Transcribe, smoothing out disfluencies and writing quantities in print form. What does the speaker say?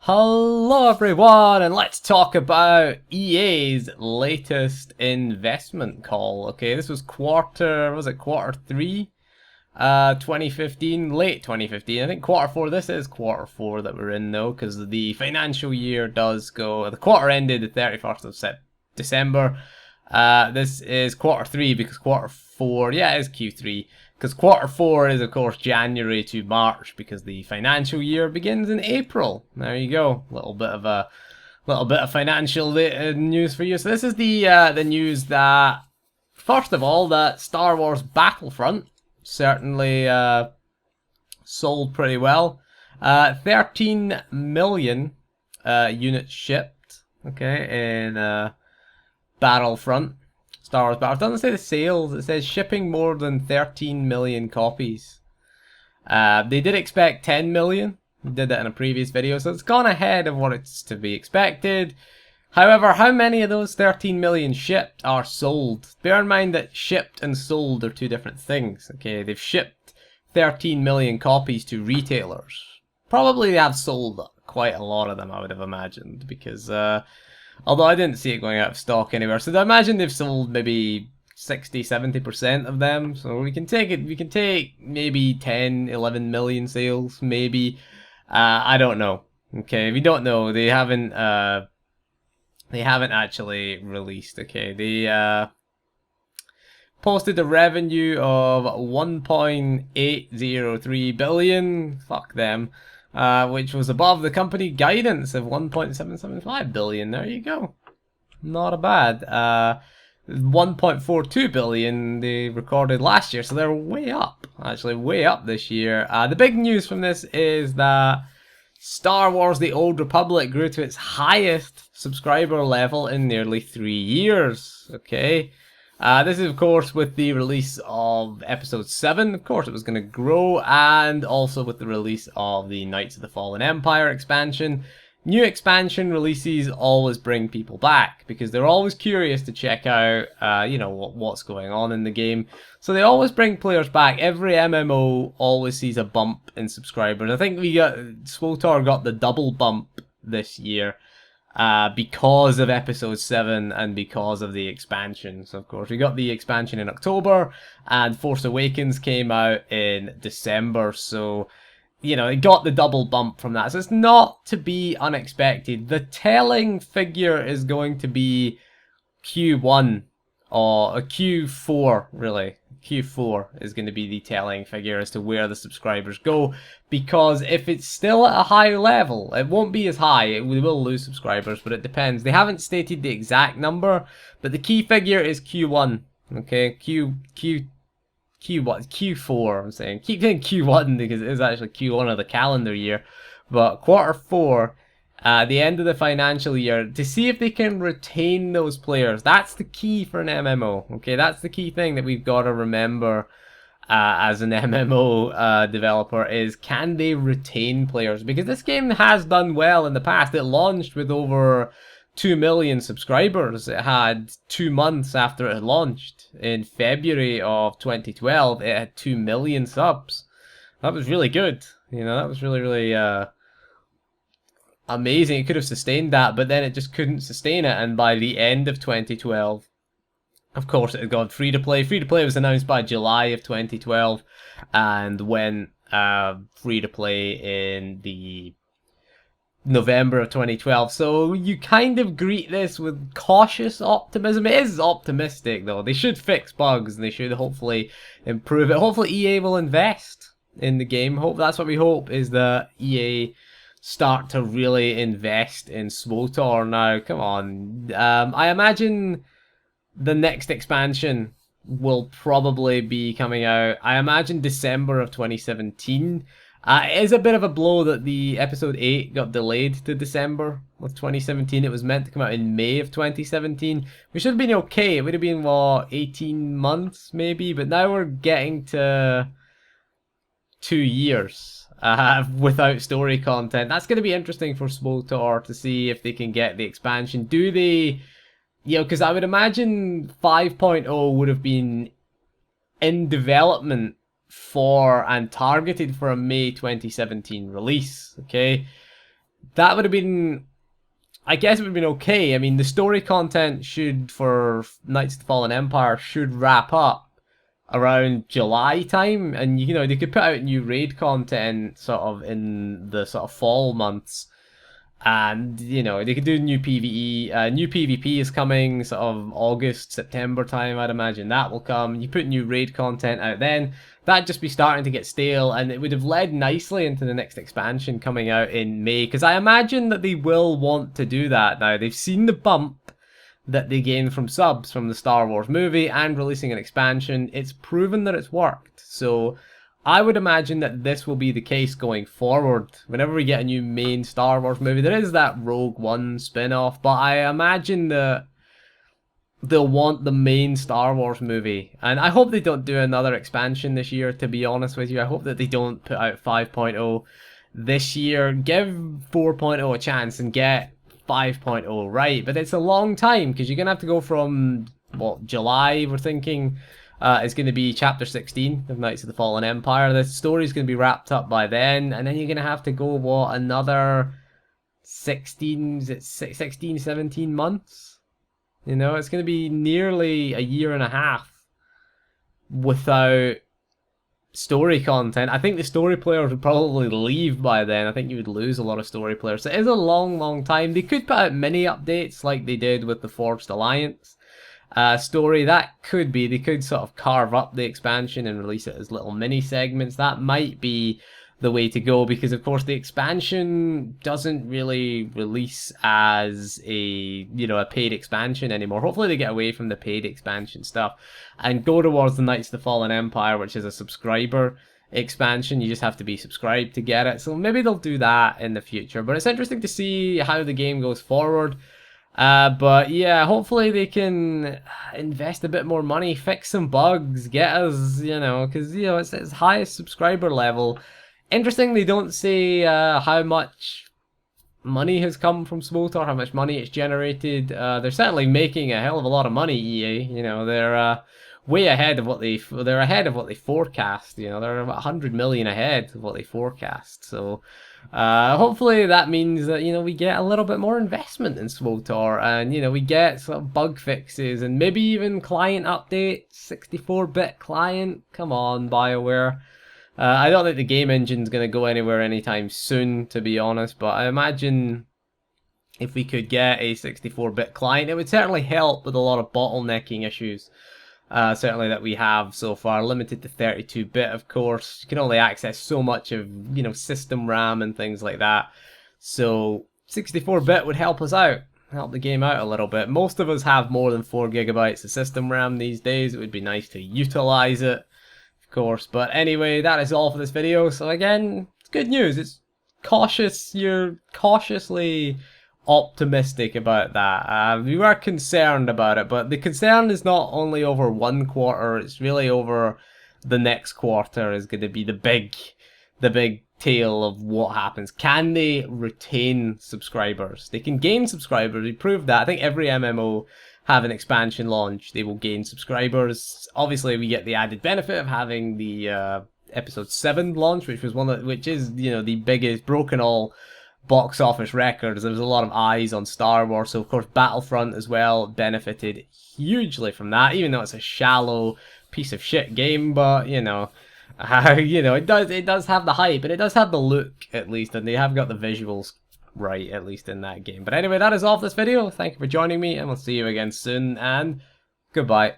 Hello everyone, and let's talk about EA's latest investment call. Okay, this was quarter 3, 2015, late 2015. I think quarter 4, this is quarter 4 that we're in though, because the financial year does go, the quarter ended the 31st of December. This is quarter 3 because quarter 4, yeah, it is Q3. Because quarter 4 is, of course, January to March, because the financial year begins in April. There you go, little bit of financial news for you. So this is the news that, first of all, that Star Wars Battlefront certainly sold pretty well. 13 million units shipped. Okay, in Battlefront. Star Wars Battlefront. It doesn't say the sales, it says shipping more than 13 million copies. They did expect 10 million. We did that in a previous video, so it's gone ahead of what it's to be expected. However, how many of those 13 million shipped are sold? Bear in mind that shipped and sold are two different things. Okay, they've shipped 13 million copies to retailers. Probably they have sold quite a lot of them, I would have imagined, because although I didn't see it going out of stock anywhere. So I imagine they've sold maybe 60-70% of them. So we can take maybe 10, 11 million sales, maybe. I don't know. Okay, we don't know. They haven't actually released. Okay, they posted a revenue of 1.803 billion. Fuck them. Which was above the company guidance of 1.775 billion. There you go. Not bad. 1.42 billion they recorded last year, so they're way up. Actually, way up this year. The big news from this is that Star Wars: The Old Republic grew to its highest subscriber level in nearly 3 years. Okay. This is, of course, with the release of Episode 7. Of course, it was going to grow, and also with the release of the Knights of the Fallen Empire expansion. New expansion releases always bring people back, because they're always curious to check out, what's going on in the game. So they always bring players back. Every MMO always sees a bump in subscribers. I think SWTOR got the double bump this year. Because of Episode 7 and because of the expansion. So, of course, we got the expansion in October, and Force Awakens came out in December. So, it got the double bump from that. So it's not to be unexpected. The telling figure is going to be Q1, or a Q4, really. Q4 is going to be the telling figure as to where the subscribers go, because if it's still at a high level, it won't be as high. We will lose subscribers, but it depends. They haven't stated the exact number, but the key figure is Q1. Okay, Q4. I'm saying, keep saying Q1 because it is actually Q1 of the calendar year, but quarter 4. The end of the financial year, to see if they can retain those players. That's the key for an MMO. Okay, that's the key thing that we've got to remember as an MMO developer, is can they retain players? Because this game has done well in the past. It launched with over 2 million subscribers. It had 2 months after it had launched. In February of 2012, it had 2 million subs. That was really good. That was really, really amazing. It could have sustained that, but then it just couldn't sustain it. And by the end of 2012, of course, it had gone free to play. Free to play was announced by July of 2012, and went free to play in the November of 2012. So you kind of greet this with cautious optimism. It is optimistic though. They should fix bugs, and they should hopefully improve it. Hopefully EA will invest in the game. That's what we hope, is that EA start to really invest in SWTOR now. Come on. I imagine the next expansion will probably be coming out, I imagine, December of 2017. It is a bit of a blow that the Episode 8 got delayed to December of 2017. It was meant to come out in May of 2017. We should have been okay. It would have been, what, 18 months maybe? But now we're getting to 2 years. Without story content. That's going to be interesting for SWTOR to see if they can get the expansion. Do they, because I would imagine 5.0 would have been in development for and targeted for a May 2017 release, okay? that would have been, I guess it would have been okay. I mean, the story content should, for Knights of the Fallen Empire, should wrap up around July time, and you know, they could put out new raid content sort of in the sort of fall months. And, you know, they could do new PvE. New PvP is coming sort of August, September time, I'd imagine that will come. You put new raid content out then, that'd just be starting to get stale, and it would have led nicely into the next expansion coming out in May, because I imagine that they will want to do that now. They've seen the bump that they gained from subs from the Star Wars movie and releasing an expansion. It's proven that it's worked. So I would imagine that this will be the case going forward. Whenever we get a new main Star Wars movie, there is that Rogue One spin-off, but I imagine that they'll want the main Star Wars movie. And I hope they don't do another expansion this year, to be honest with you. I hope that they don't put out 5.0 this year. Give 4.0 a chance and get 5.0 right. But it's a long time, because you're going to have to go from, what, July, we're thinking. It's going to be Chapter 16 of Knights of the Fallen Empire. The story's going to be wrapped up by then, and then you're going to have to go, what, another 16, 17 months? You know, it's going to be nearly a year and a half without story content. I think the story players would probably leave by then. I think you would lose a lot of story players. So it is a long, long time. They could put out mini updates like they did with the Forged Alliance story. That could be, they could sort of carve up the expansion and release it as little mini segments. That might be the way to go, because of course the expansion doesn't really release as a, you know, a paid expansion anymore. Hopefully they get away from the paid expansion stuff and go towards the Knights of the Fallen Empire, which is a subscriber expansion. You just have to be subscribed to get it. So maybe they'll do that in the future, but it's interesting to see how the game goes forward. But yeah, hopefully they can invest a bit more money, fix some bugs, get us, you know, because, you know, it's its highest subscriber level. Interesting, they don't say how much money has come from SWTOR, how much money it's generated. They're certainly making a hell of a lot of money, EA. You know, they're way ahead of what they're ahead of what they forecast. You know, they're about 100 million ahead of what they forecast. So hopefully that means that, you know, we get a little bit more investment in SWTOR, and, you know, we get sort of bug fixes and maybe even client updates. 64-bit client, come on, BioWare. I don't think the game engine's going to go anywhere anytime soon, to be honest, but I imagine if we could get a 64-bit client, it would certainly help with a lot of bottlenecking issues. Certainly that we have so far, limited to 32-bit, of course. You can only access so much of, you know, system RAM and things like that. So 64-bit would help us out, help the game out a little bit. Most of us have more than 4 gigabytes of system RAM these days. It would be nice to utilize it, of course. But anyway, that is all for this video. So again, it's good news. It's cautious. You're cautiously optimistic about that. We were concerned about it, but the concern is not only over one quarter, it's really over the next quarter is going to be the big tale of what happens. Can they retain subscribers? They can gain subscribers. We proved that. I think every MMO have an expansion launch, they will gain subscribers. Obviously, we get the added benefit of having the episode 7 launch, which was which is, you know, the biggest, broken all box office records. There was a lot of eyes on Star Wars, so of course Battlefront as well benefited hugely from that, even though it's a shallow piece of shit game. But you know, it does have the hype, and it does have the look, at least, and they have got the visuals right, at least in that game. But anyway, that is all for this video. Thank you for joining me, and we'll see you again soon, and goodbye.